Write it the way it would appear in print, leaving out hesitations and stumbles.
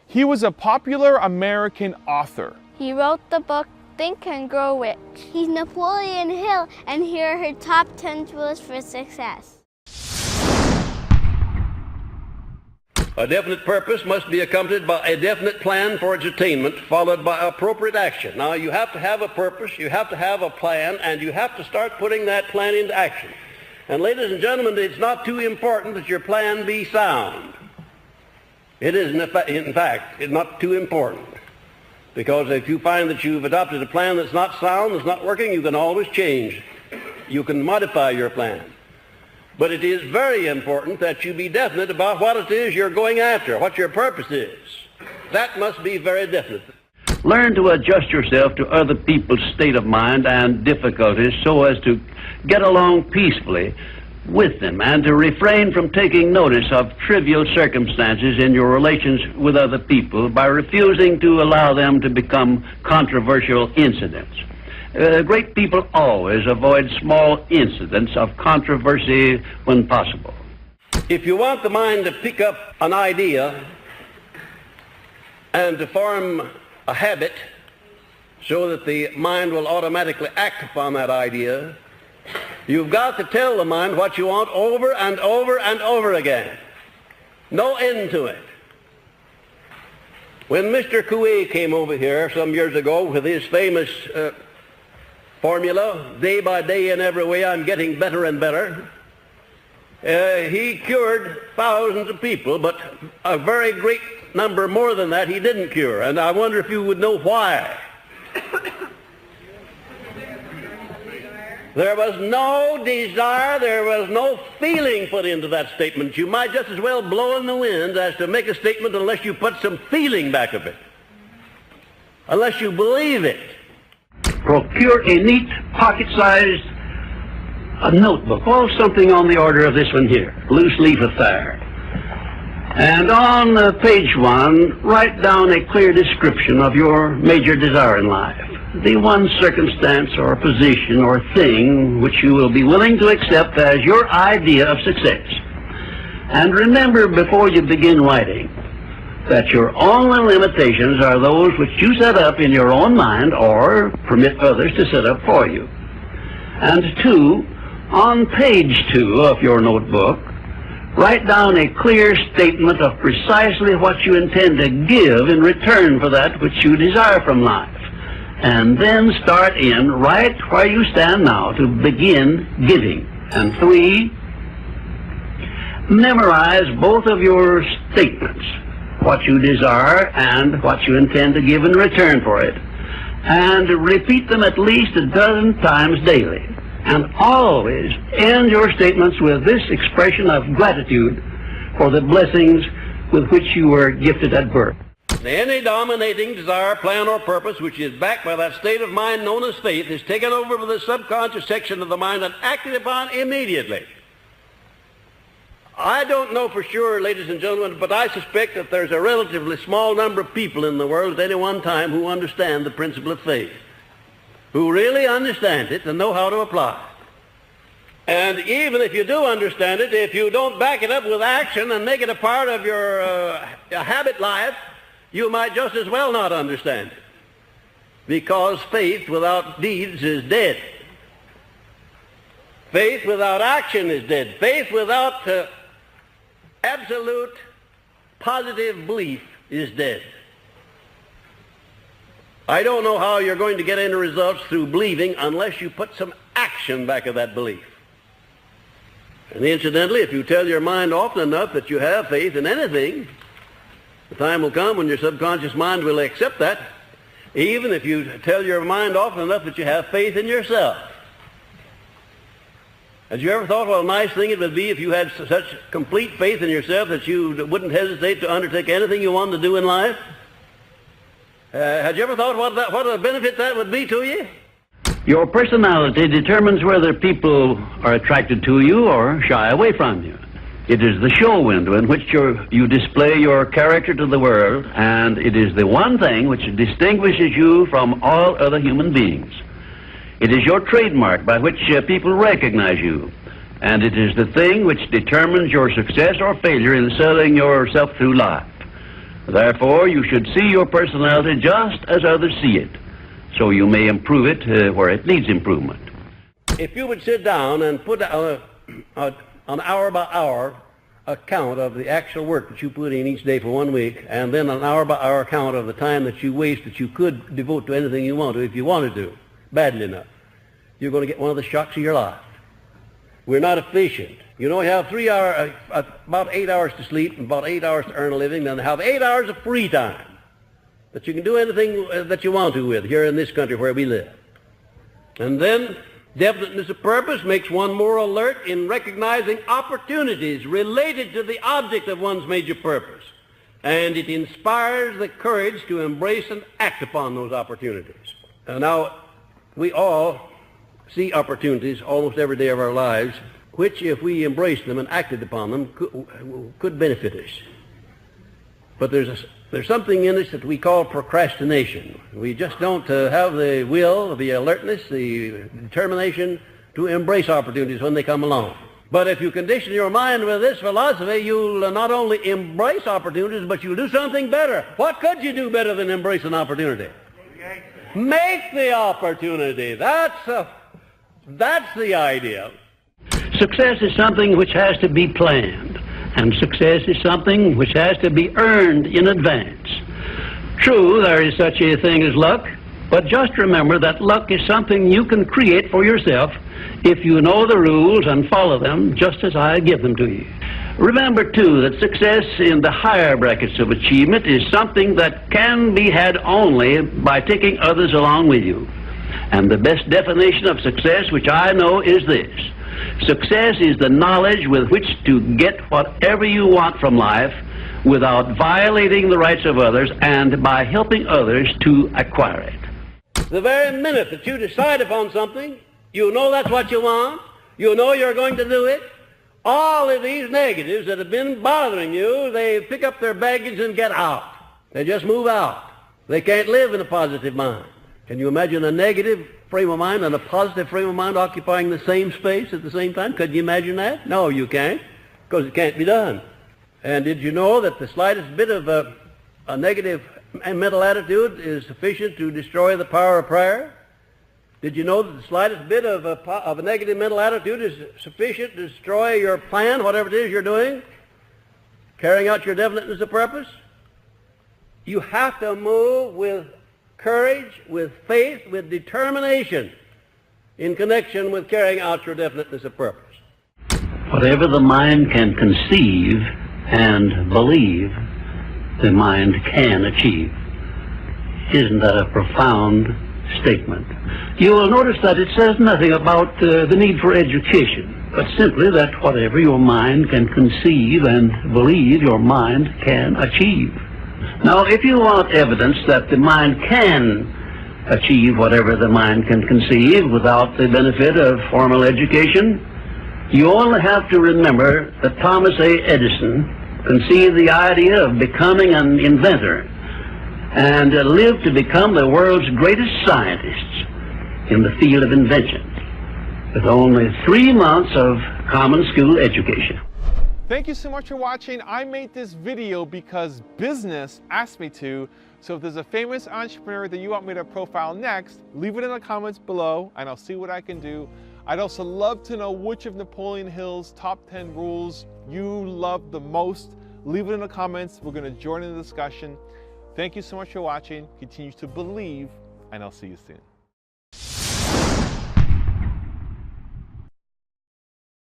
He was a popular American author. He wrote the book Think and Grow Rich. He's Napoleon Hill, and here are her top 10 tools for success. A definite purpose must be accompanied by a definite plan for its attainment, followed by appropriate action. Now, you have to have a purpose, you have to have a plan, and you have to start putting that plan into action. And ladies and gentlemen, it's not too important that your plan be sound. It is, in fact, it's not too important. Because if you find that you've adopted a plan that's not sound, that's not working, you can always change. You can modify your plan. But it is very important that you be definite about what it is you're going after, what your purpose is. That must be very definite. Learn to adjust yourself to other people's state of mind and difficulties so as to get along peacefully with them and to refrain from taking notice of trivial circumstances in your relations with other people by refusing to allow them to become controversial incidents. Great people always avoid small incidents of controversy when possible. If you want the mind to pick up an idea and to form a habit so that the mind will automatically act upon that idea, you've got to tell the mind what you want over and over and over again. No end to it. When Mr. Coué came over here some years ago with his famous formula, day by day in every way I'm getting better and better, he cured thousands of people, but a very great number more than that he didn't cure. And I wonder if you would know why. There was no desire, there was no feeling put into that statement. You might just as well blow in the wind as to make a statement unless you put some feeling back of it, unless you believe it. Procure a neat, pocket-sized notebook, or something on the order of this one here, loose leaf affair. And on page 1, write down a clear description of your major desire in life, the one circumstance or position or thing which you will be willing to accept as your idea of success. And remember before you begin writing that your only limitations are those which you set up in your own mind or permit others to set up for you. And 2, on page 2 of your notebook, write down a clear statement of precisely what you intend to give in return for that which you desire from life. And then start in right where you stand now to begin giving. And 3, memorize both of your statements, what you desire and what you intend to give in return for it, and repeat them at least a dozen times daily. And always end your statements with this expression of gratitude for the blessings with which you were gifted at birth. Any dominating desire, plan, or purpose which is backed by that state of mind known as faith is taken over by the subconscious section of the mind and acted upon immediately. I don't know for sure, ladies and gentlemen, but I suspect that there's a relatively small number of people in the world at any one time who understand the principle of faith, who really understand it and know how to apply it. And even if you do understand it, if you don't back it up with action and make it a part of your habit life, you might just as well not understand it. Because faith without deeds is dead. Faith without action is dead. Faith without absolute positive belief is dead. I don't know how you're going to get any results through believing unless you put some action back of that belief. And incidentally, if you tell your mind often enough that you have faith in anything, the time will come when your subconscious mind will accept that, even if you tell your mind often enough that you have faith in yourself. Had you ever thought what a nice thing it would be if you had such complete faith in yourself that you wouldn't hesitate to undertake anything you wanted to do in life? Had you ever thought what a benefit that would be to you? Your personality determines whether people are attracted to you or shy away from you. It is the show window in which you display your character to the world, and it is the one thing which distinguishes you from all other human beings. It is your trademark by which people recognize you, and it is the thing which determines your success or failure in selling yourself through life. Therefore, you should see your personality just as others see it, so you may improve it where it needs improvement. If you would sit down and put an hour-by-hour account of the actual work that you put in each day for 1 week, and then an hour-by-hour account of the time that you waste that you could devote to anything you want to, if you wanted to, badly enough, you're going to get one of the shocks of your life. We're not efficient. You know, you have about 8 hours to sleep and about 8 hours to earn a living, then have 8 hours of free time that you can do anything that you want to with here in this country where we live. And then definiteness of purpose makes one more alert in recognizing opportunities related to the object of one's major purpose. And it inspires the courage to embrace and act upon those opportunities. Now, we all see opportunities almost every day of our lives, which, if we embraced them and acted upon them, could benefit us. But there's something in us that we call procrastination. We just don't have the will, the alertness, the determination to embrace opportunities when they come along. But if you condition your mind with this philosophy, you'll not only embrace opportunities, but you'll do something better. What could you do better than embrace an opportunity? Make the opportunity. That's the idea. Success is something which has to be planned, and success is something which has to be earned in advance. True, there is such a thing as luck, but just remember that luck is something you can create for yourself if you know the rules and follow them just as I give them to you. Remember, too, that success in the higher brackets of achievement is something that can be had only by taking others along with you. And the best definition of success, which I know, is this: success is the knowledge with which to get whatever you want from life without violating the rights of others and by helping others to acquire it. The very minute that you decide upon something, you know that's what you want, you know you're going to do it, all of these negatives that have been bothering you, they pick up their baggage and get out. They just move out. They can't live in a positive mind. Can you imagine a negative frame of mind and a positive frame of mind occupying the same space at the same time? Could you imagine that? No, you can't, because it can't be done. And did you know that the slightest bit of a negative mental attitude is sufficient to destroy the power of prayer? Did you know that the slightest bit of a negative mental attitude is sufficient to destroy your plan, whatever it is you're doing, carrying out your definiteness of purpose? You have to move with courage, with faith, with determination in connection with carrying out your definiteness of purpose. Whatever the mind can conceive and believe, the mind can achieve. Isn't that a profound statement? You will notice that it says nothing about the need for education, but simply that whatever your mind can conceive and believe, your mind can achieve. Now, if you want evidence that the mind can achieve whatever the mind can conceive without the benefit of formal education, you only have to remember that Thomas A. Edison conceived the idea of becoming an inventor and lived to become the world's greatest scientist in the field of invention with only 3 months of common school education. Thank you so much for watching. I made this video because business asked me to. So if there's a famous entrepreneur that you want me to profile next, leave it in the comments below and I'll see what I can do. I'd also love to know which of Napoleon Hill's top 10 rules you love the most. Leave it in the comments. We're going to join in the discussion. Thank you so much for watching. Continue to believe, and I'll see you soon.